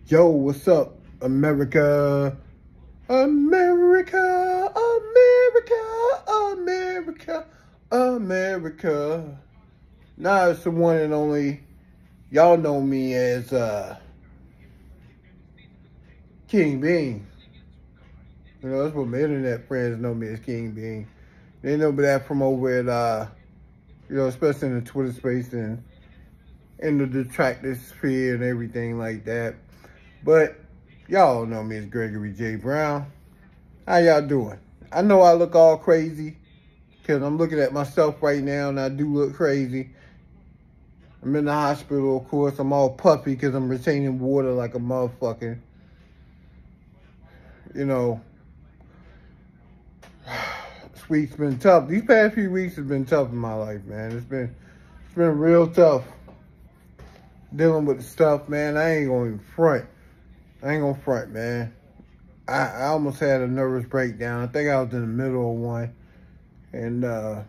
Yo, what's up, America? America, America, America, America. Now it's the one and only, y'all know me as King Bean. You know, that's what my internet friends know me as, King Bean. They know me that from over at, you know, especially in the Twitter space and in the detractor sphere and everything like that. But y'all know me as Gregory J. Brown. How y'all doing? I know I look all crazy because I'm looking at myself right now and I do look crazy. I'm in the hospital, of course. I'm all puffy because I'm retaining water like a motherfucker. You know, this week's been tough. These past few weeks have been tough in my life, man. It's been real tough dealing with the stuff, man. I ain't gonna even front. I ain't gonna front, man. I almost had a nervous breakdown. I think I was in the middle of one. And I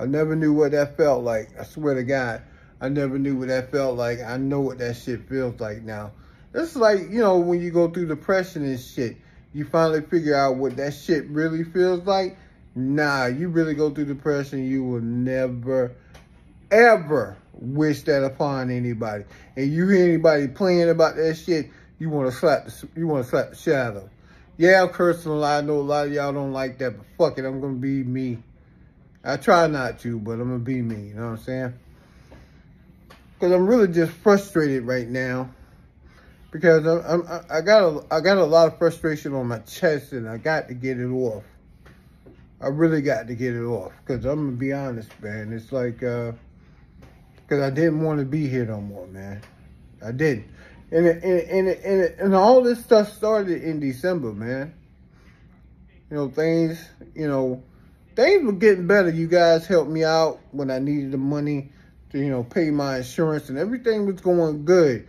never knew what that felt like. I swear to God, I never knew what that felt like. I know what that shit feels like now. It's like, you know, when you go through depression and shit, you finally figure out what that shit really feels like. Nah, you really go through depression, you will never, ever wish that upon anybody. And you hear anybody playing about that shit, you want to slap the shit out of them. Yeah, I'm cursing a lot. I know a lot of y'all don't like that, but fuck it, I'm gonna be me. I try not to, but I'm gonna be me. You know what I'm saying? Because I'm really just frustrated right now. Because I got a lot of frustration on my chest, and I got to get it off. I really got to get it off. Because I'm gonna be honest, man. It's like because I didn't want to be here no more, man. I didn't. And all this stuff started in December, man. You know, things were getting better. You guys helped me out when I needed the money to, you know, pay my insurance, and everything was going good.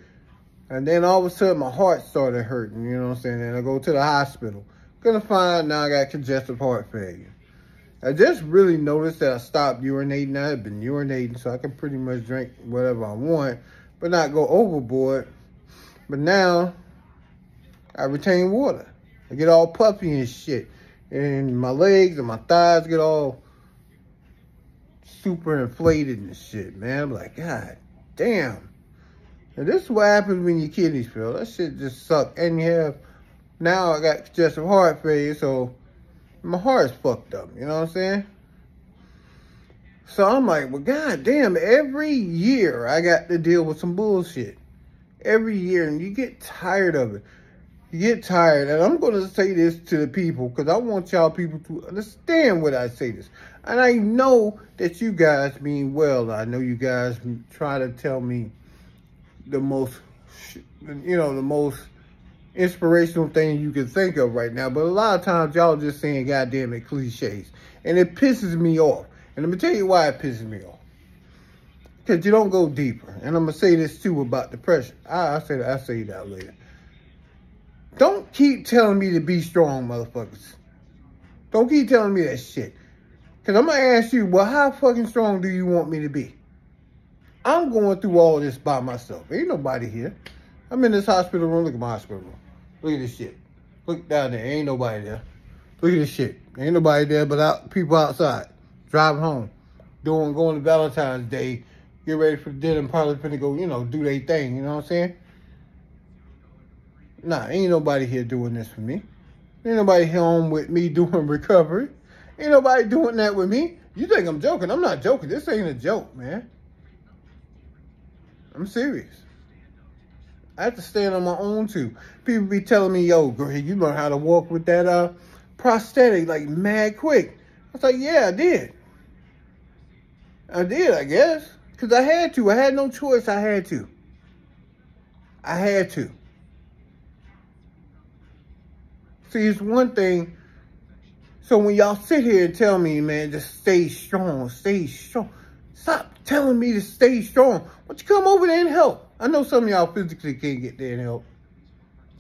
And then all of a sudden, my heart started hurting, you know what I'm saying? And I go to the hospital. Gonna find out now I got congestive heart failure. I just really noticed that I stopped urinating. I had been urinating, so I can pretty much drink whatever I want, but not go overboard. But now, I retain water. I get all puffy and shit. And my legs and my thighs get all super inflated and shit, man. I'm like, God damn. And this is what happens when your kidneys fail. That shit just suck. And now I got congestive heart failure, so my heart's fucked up. You know what I'm saying? So I'm like, well, God damn, every year I got to deal with some bullshit. Every year, and you get tired of it. You get tired, and I'm going to say this to the people because I want y'all people to understand what I say this. And I know that you guys mean well. I know you guys try to tell me the most, you know, the most inspirational thing you can think of right now. But a lot of times, y'all just saying goddamn it cliches. And it pisses me off. And let me tell you why it pisses me off. Because you don't go deeper. And I'm going to say this, too, about depression. I'll say that later. Don't keep telling me to be strong, motherfuckers. Don't keep telling me that shit. Because I'm going to ask you, well, how fucking strong do you want me to be? I'm going through all this by myself. Ain't nobody here. I'm in this hospital room. Look at my hospital room. Look at this shit. Look down there. Ain't nobody there. Look at this shit. Ain't nobody there but people outside. Driving home. Going to Valentine's Day. Get ready for dinner and probably finna go, you know, do their thing. You know what I'm saying? Nah, ain't nobody here doing this for me. Ain't nobody home with me doing recovery. Ain't nobody doing that with me. You think I'm joking? I'm not joking. This ain't a joke, man. I'm serious. I have to stand on my own, too. People be telling me, yo, Greg, you learn how to walk with that prosthetic, like, mad quick. I was like, yeah, I did. I guess. Because I had to. I had no choice. I had to. See, it's one thing. So when y'all sit here and tell me, man, just stay strong, stay strong. Stop telling me to stay strong. Why don't you come over there and help? I know some of y'all physically can't get there and help.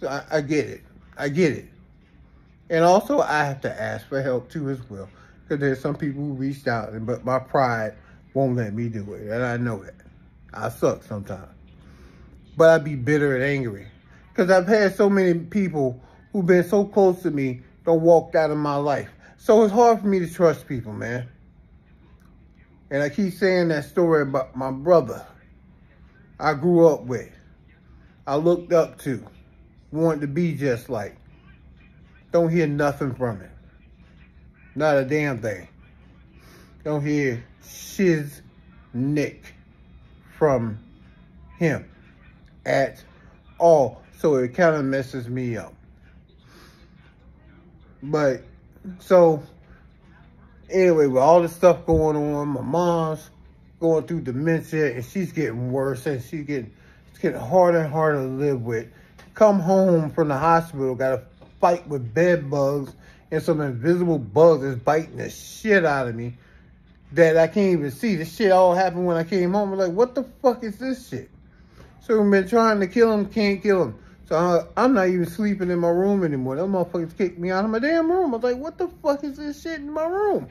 So I get it. I get it. And also, I have to ask for help, too, as well. Because there's some people who reached out, but my pride won't let me do it. And I know that. I suck sometimes. But I be bitter and angry. Because I've had so many people who've been so close to me don't walk out of my life. So it's hard for me to trust people, man. And I keep saying that story about my brother I grew up with. I looked up to. Wanted to be just like. Don't hear nothing from him. Not a damn thing. Don't hear shiz nick from him at all. So it kind of messes me up. But, so, anyway, with all this stuff going on, my mom's going through dementia, and she's getting worse, and it's getting harder and harder to live with. Come home from the hospital, got to fight with bed bugs and some invisible bugs that's biting the shit out of me that I can't even see. This shit all happened when I came home. I'm like, what the fuck is this shit? So we've been trying to kill him, can't kill him. So I'm not even sleeping in my room anymore. Them motherfuckers kicked me out of my damn room. I was like, what the fuck is this shit in my room?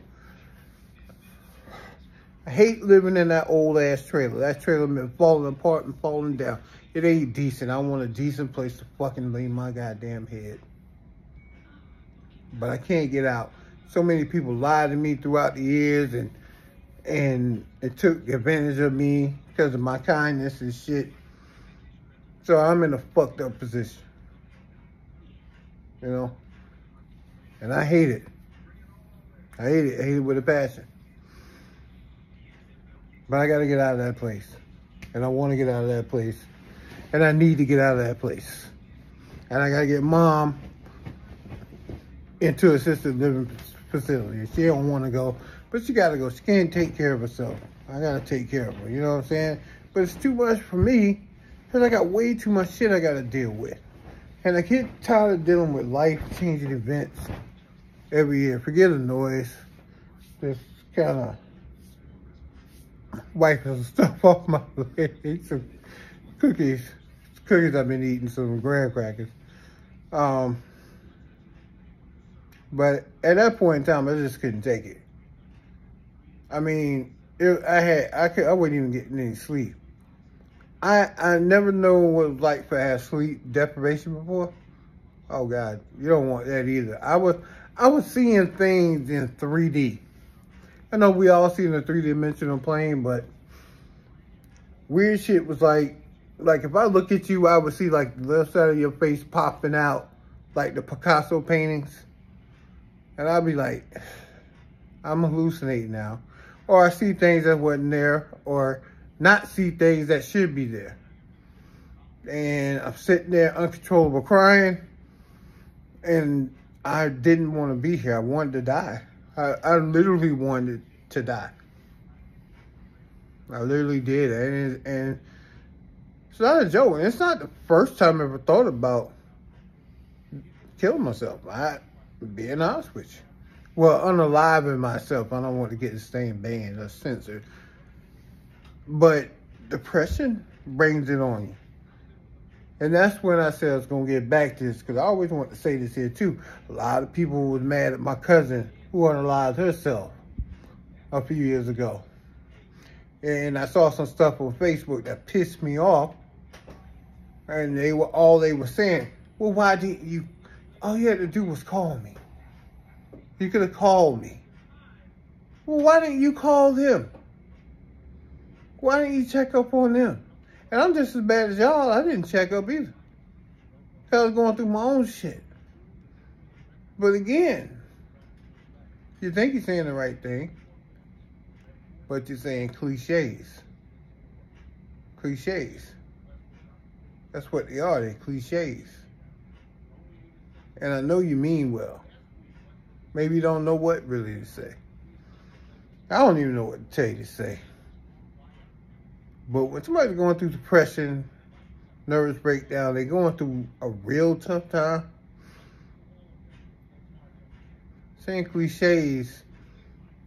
I hate living in that old ass trailer. That trailer been falling apart and falling down. It ain't decent. I want a decent place to fucking lay my goddamn head. But I can't get out. So many people lied to me throughout the years and it took advantage of me because of my kindness and shit. So I'm in a fucked up position. You know? And I hate it. I hate it. I hate it with a passion. But I got to get out of that place. And I want to get out of that place. And I need to get out of that place. And I got to get mom into assisted living facility. She don't want to go, but she got to go. She can't take care of herself. I got to take care of her. You know what I'm saying? But it's too much for me because I got way too much shit I got to deal with. And I get tired of dealing with life-changing events every year. Forget the noise. Just kind of wiping some stuff off my leg. Eat some cookies. Cookies I've been eating, some graham crackers. But at that point in time, I just couldn't take it. I mean, I wasn't even getting any sleep. I never know what it was like to have sleep deprivation before. Oh God, you don't want that either. I was seeing things in 3D. I know we all see in a 3-dimensional plane, but weird shit was like if I look at you, I would see like the left side of your face popping out, like the Picasso paintings. And I'd be like, I'm hallucinating now. Or I see things that wasn't there, or not see things that should be there. And I'm sitting there uncontrollable crying, and I didn't want to be here. I wanted to die. I literally wanted to die. I literally did. And it's not a joke. And it's not the first time I ever thought about killing myself. Being honest with you. Well, unaliving myself. I don't want to get the same banned or censored. But depression brings it on you. And that's when I said I was going to get back to this. Because I always want to say this here too. A lot of people was mad at my cousin who unalived herself a few years ago. And I saw some stuff on Facebook that pissed me off. And they were saying, well, why didn't you? All you had to do was call me. You could have called me. Well, why didn't you call them? Why didn't you check up on them? And I'm just as bad as y'all. I didn't check up either. I was going through my own shit. But again, you think you're saying the right thing, but you're saying cliches. Cliches. That's what they are. They're cliches. And I know you mean well. Maybe you don't know what really to say. I don't even know what to tell you to say. But when somebody's going through depression, nervous breakdown, they're going through a real tough time, saying cliches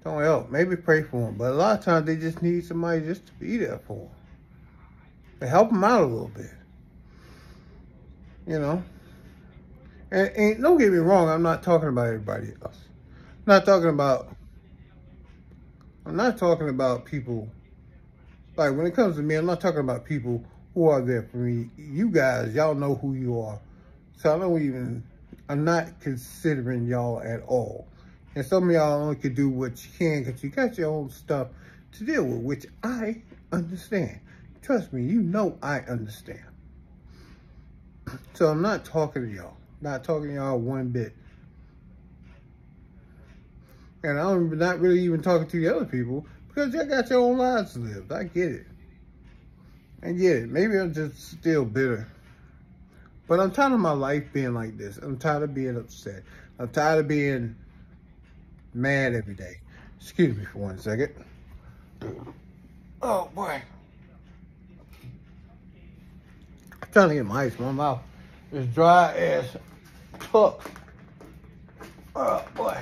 don't help. Maybe pray for them. But a lot of times they just need somebody just to be there for them. To help them out a little bit. You know? And don't get me wrong, I'm not talking about everybody else. I'm not talking about people, like when it comes to me, I'm not talking about people who are there for me. You guys, y'all know who you are. So I'm not considering y'all at all. And some of y'all only can do what you can because you got your own stuff to deal with, which I understand. Trust me, you know I understand. So I'm not talking to y'all. Not talking to y'all one bit. And I'm not really even talking to the other people because y'all got your own lives to live. I get it. I get it. Maybe I'm just still bitter. But I'm tired of my life being like this. I'm tired of being upset. I'm tired of being mad every day. Excuse me for 1 second. Oh, boy. I'm trying to get my ice in my mouth. It's dry as fuck. Oh, boy.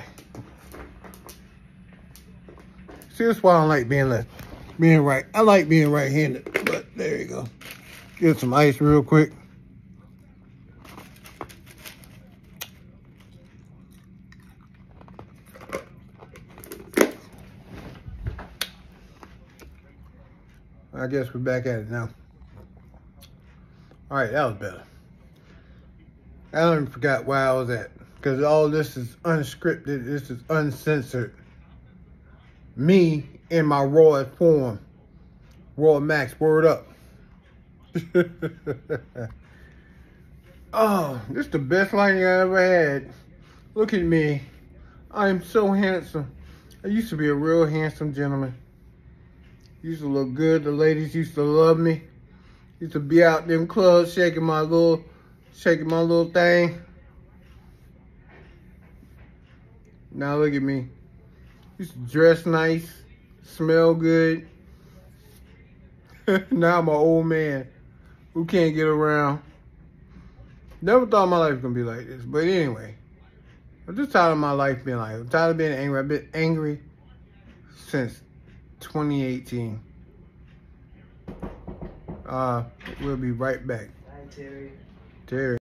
See, that's why I don't like being right. I like being right-handed, but there you go. Get some ice real quick. I guess we're back at it now. All right, that was better. I don't even forgot where I was at because all this is unscripted. This is uncensored. Me in my rawest form. Raw Max, word up. Oh, this is the best lighting I ever had. Look at me. I am so handsome. I used to be a real handsome gentleman. Used to look good. The ladies used to love me. Used to be out in them clubs shaking my little thing. Now look at me. Used to dress nice, smell good. Now I'm an old man who can't get around. Never thought my life was gonna be like this. But anyway, I'm just tired of my life being like this. I'm tired of being angry. I've been angry since 2018. We'll be right back. Hi, Terry. Terry.